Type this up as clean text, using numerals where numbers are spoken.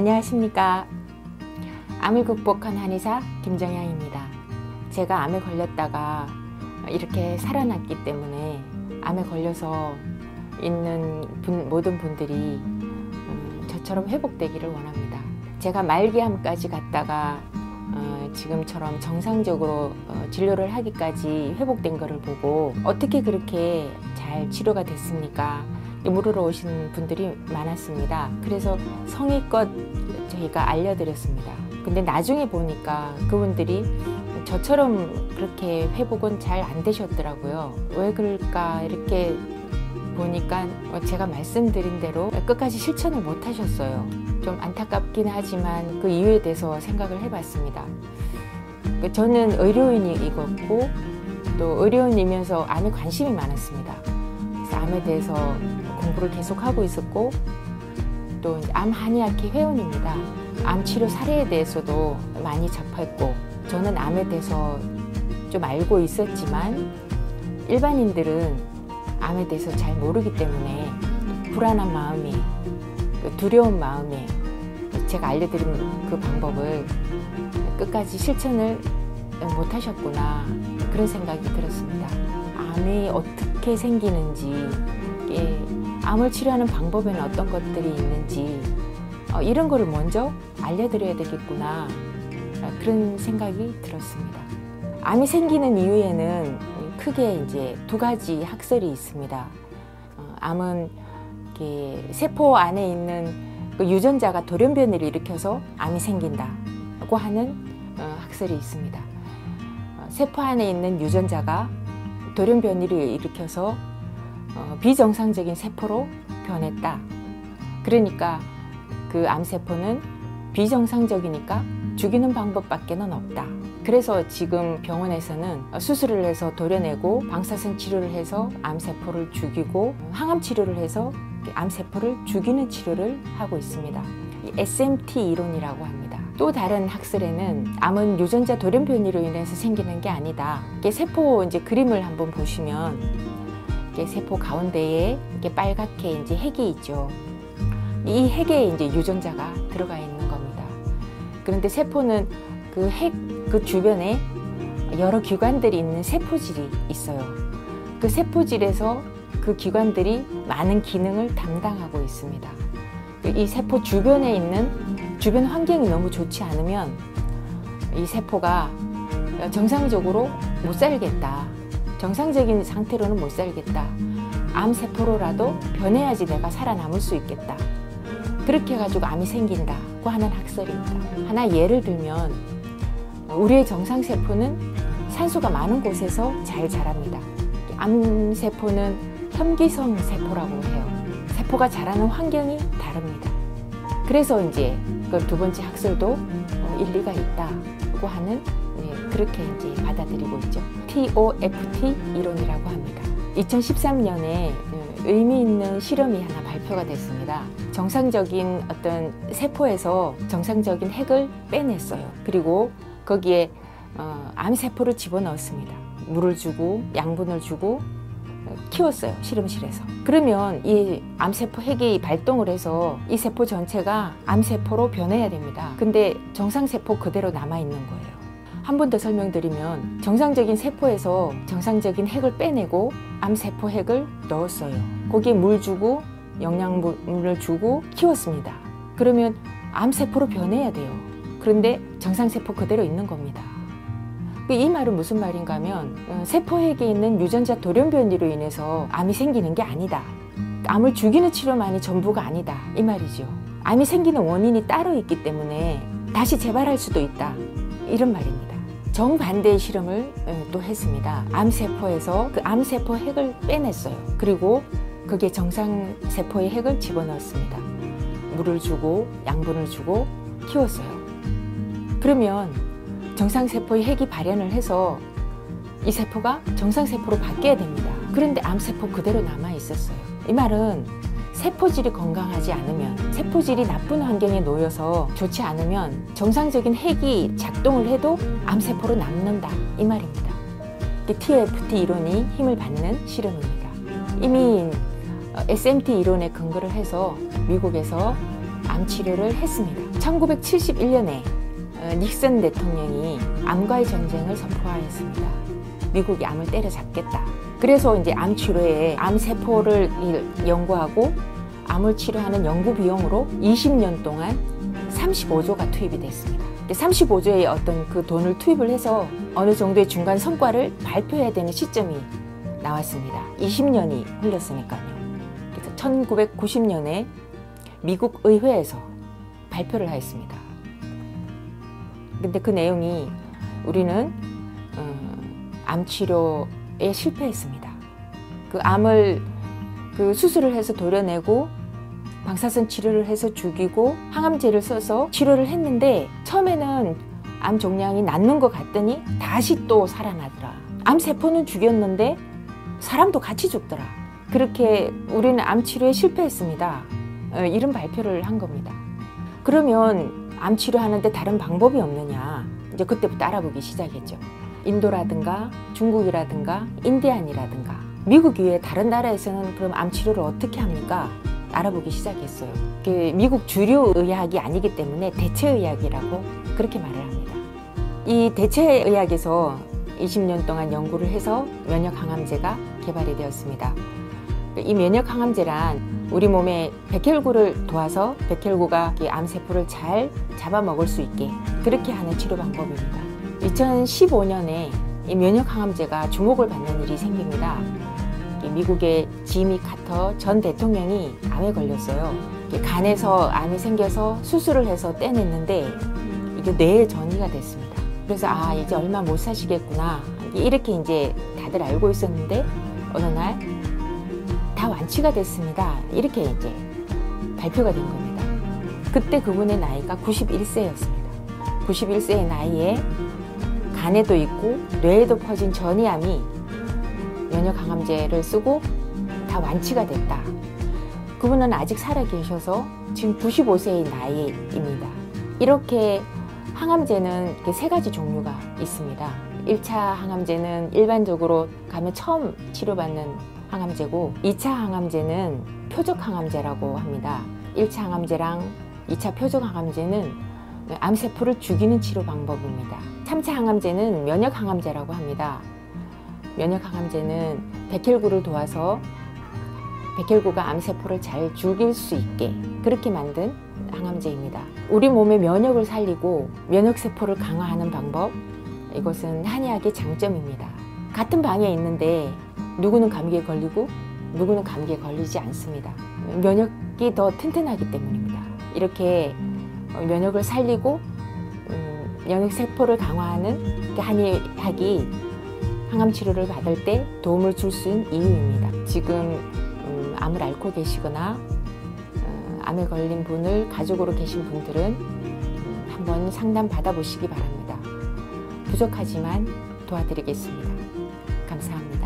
안녕하십니까. 암을 극복한 한의사 김정향입니다. 제가 암에 걸렸다가 이렇게 살아났기 때문에 암에 걸려서 있는 모든 분들이 저처럼 회복되기를 원합니다. 제가 말기암까지 갔다가 지금처럼 정상적으로 진료를 하기까지 회복된 것을 보고 어떻게 그렇게 잘 치료가 됐습니까? 물으러 오신 분들이 많았습니다. 그래서 성의껏 저희가 알려드렸습니다. 근데 나중에 보니까 그분들이 저처럼 그렇게 회복은 잘 안 되셨더라고요. 왜 그럴까 이렇게 보니까 제가 말씀드린 대로 끝까지 실천을 못 하셨어요. 좀 안타깝긴 하지만 그 이유에 대해서 생각을 해봤습니다. 저는 의료인이었고 또 의료인이면서 암에 관심이 많았습니다. 그래서 암에 대해서 공부를 계속하고 있었고 또 암 한의학회 회원입니다. 암 치료 사례에 대해서도 많이 접했고 저는 암에 대해서 좀 알고 있었지만 일반인들은 암에 대해서 잘 모르기 때문에 불안한 마음이 두려운 마음에 제가 알려드린 그 방법을 끝까지 실천을 못 하셨구나 그런 생각이 들었습니다. 암이 어떻게 생기는지 암을 치료하는 방법에는 어떤 것들이 있는지 이런 거를 먼저 알려드려야 되겠구나 그런 생각이 들었습니다. 암이 생기는 이유에는 크게 이제 두 가지 학설이 있습니다. 암은 세포 안에 있는 그 유전자가 돌연변이를 일으켜서 암이 생긴다고 하는 학설이 있습니다. 세포 안에 있는 유전자가 돌연변이를 일으켜서 비정상적인 세포로 변했다. 그러니까 그 암세포는 비정상적이니까 죽이는 방법밖에는 없다. 그래서 지금 병원에서는 수술을 해서 도려내고 방사선 치료를 해서 암세포를 죽이고 항암 치료를 해서 암세포를 죽이는 치료를 하고 있습니다. SMT 이론이라고 합니다. 또 다른 학설에는 암은 유전자 돌연변이로 인해서 생기는 게 아니다. 세포 이제 그림을 한번 보시면 세포 가운데에 이렇게 빨갛게 이제 핵이 있죠. 이 핵에 이제 유전자가 들어가 있는 겁니다. 그런데 세포는 그 핵, 그 주변에 여러 기관들이 있는 세포질이 있어요. 그 세포질에서 그 기관들이 많은 기능을 담당하고 있습니다. 이 세포 주변에 있는 주변 환경이 너무 좋지 않으면 이 세포가 정상적으로 못 살겠다. 정상적인 상태로는 못 살겠다. 암세포로라도 변해야지 내가 살아남을 수 있겠다. 그렇게 해가지고 암이 생긴다고 하는 학설입니다. 하나 예를 들면 우리의 정상세포는 산소가 많은 곳에서 잘 자랍니다. 암세포는 혐기성 세포라고 해요. 세포가 자라는 환경이 다릅니다. 그래서 이제 그 두 번째 학설도 일리가 있다고 하는 그렇게 이제 받아들이고 있죠. TOFT 이론이라고 합니다. 2013년에 의미 있는 실험이 하나 발표가 됐습니다. 정상적인 어떤 세포에서 정상적인 핵을 빼냈어요. 그리고 거기에 암세포를 집어넣었습니다. 물을 주고 양분을 주고 키웠어요. 실험실에서. 그러면 이 암세포 핵이 발동을 해서 이 세포 전체가 암세포로 변해야 됩니다. 근데 정상세포 그대로 남아있는 거예요. 한 번 더 설명드리면 정상적인 세포에서 정상적인 핵을 빼내고 암세포 핵을 넣었어요. 거기에 물 주고 영양분을 주고 키웠습니다. 그러면 암세포로 변해야 돼요. 그런데 정상세포 그대로 있는 겁니다. 이 말은 무슨 말인가 하면 세포핵에 있는 유전자 돌연변이로 인해서 암이 생기는 게 아니다. 암을 죽이는 치료만이 전부가 아니다. 이 말이죠. 암이 생기는 원인이 따로 있기 때문에 다시 재발할 수도 있다. 이런 말입니다. 정반대의 실험을 또 했습니다. 암세포에서 그 암세포 핵을 빼냈어요. 그리고 거기에 정상세포의 핵을 집어넣었습니다. 물을 주고 양분을 주고 키웠어요. 그러면 정상세포의 핵이 발현을 해서 이 세포가 정상세포로 바뀌어야 됩니다. 그런데 암세포 그대로 남아 있었어요. 이 말은 세포질이 건강하지 않으면, 세포질이 나쁜 환경에 놓여서 좋지 않으면 정상적인 핵이 작동을 해도 암세포로 남는다. 이 말입니다. TFT 이론이 힘을 받는 실험입니다. 이미 SMT 이론에 근거를 해서 미국에서 암 치료를 했습니다. 1971년에 닉슨 대통령이 암과의 전쟁을 선포하였습니다. 미국이 암을 때려잡겠다. 그래서 이제 암 치료에 암 세포를 연구하고 암을 치료하는 연구 비용으로 20년 동안 35조가 투입이 됐습니다. 35조의 어떤 그 돈을 투입을 해서 어느 정도의 중간 성과를 발표해야 되는 시점이 나왔습니다. 20년이 흘렀으니까요. 그래서 1990년에 미국 의회에서 발표를 하였습니다. 근데 그 내용이 우리는 암 치료에 실패했습니다. 그 암을 수술을 해서 도려내고 방사선 치료를 해서 죽이고 항암제를 써서 치료를 했는데 처음에는 암 종양이 낫는 것 같더니 다시 또 살아나더라. 암 세포는 죽였는데 사람도 같이 죽더라. 그렇게 우리는 암 치료에 실패했습니다. 이런 발표를 한 겁니다. 그러면 암 치료하는데 다른 방법이 없느냐, 이제 그때부터 알아보기 시작했죠. 인도라든가 중국이라든가 인디안이라든가 미국 이외에 다른 나라에서는 그럼 암 치료를 어떻게 합니까? 알아보기 시작했어요. 미국 주류 의학이 아니기 때문에 대체의학이라고 그렇게 말을 합니다. 이 대체의학에서 20년 동안 연구를 해서 면역 항암제가 개발이 되었습니다. 이 면역 항암제란 우리 몸에 백혈구를 도와서 백혈구가 암세포를 잘 잡아먹을 수 있게 그렇게 하는 치료 방법입니다. 2015년에 이 면역 항암제가 주목을 받는 일이 생깁니다. 미국의 지미 카터 전 대통령이 암에 걸렸어요. 간에서 암이 생겨서 수술을 해서 떼냈는데 이게 뇌에 전이가 됐습니다. 그래서 이제 얼마 못 사시겠구나 이렇게 이제 다들 알고 있었는데 어느 날 다 완치가 됐습니다. 이렇게 이제 발표가 된 겁니다. 그때 그분의 나이가 91세였습니다. 91세의 나이에 간에도 있고 뇌에도 퍼진 전이암이 면역 항암제를 쓰고 다 완치가 됐다. 그분은 아직 살아 계셔서 지금 95세의 나이입니다. 이렇게 항암제는 세 가지 종류가 있습니다. 1차 항암제는 일반적으로 가면 처음 치료받는 항암제고 2차 항암제는 표적 항암제라고 합니다. 1차 항암제랑 2차 표적 항암제는 암세포를 죽이는 치료 방법입니다. 3차 항암제는 면역 항암제라고 합니다. 면역 항암제는 백혈구를 도와서 백혈구가 암세포를 잘 죽일 수 있게 그렇게 만든 항암제입니다. 우리 몸의 면역을 살리고 면역세포를 강화하는 방법, 이것은 한의학의 장점입니다. 같은 방에 있는데 누구는 감기에 걸리고 누구는 감기에 걸리지 않습니다. 면역이 더 튼튼하기 때문입니다. 이렇게 면역을 살리고 면역세포를 강화하는 한의학이 항암치료를 받을 때 도움을 줄 수 있는 이유입니다. 지금 암을 앓고 계시거나 암에 걸린 분을 가족으로 계신 분들은 한번 상담 받아보시기 바랍니다. 부족하지만 도와드리겠습니다. 감사합니다.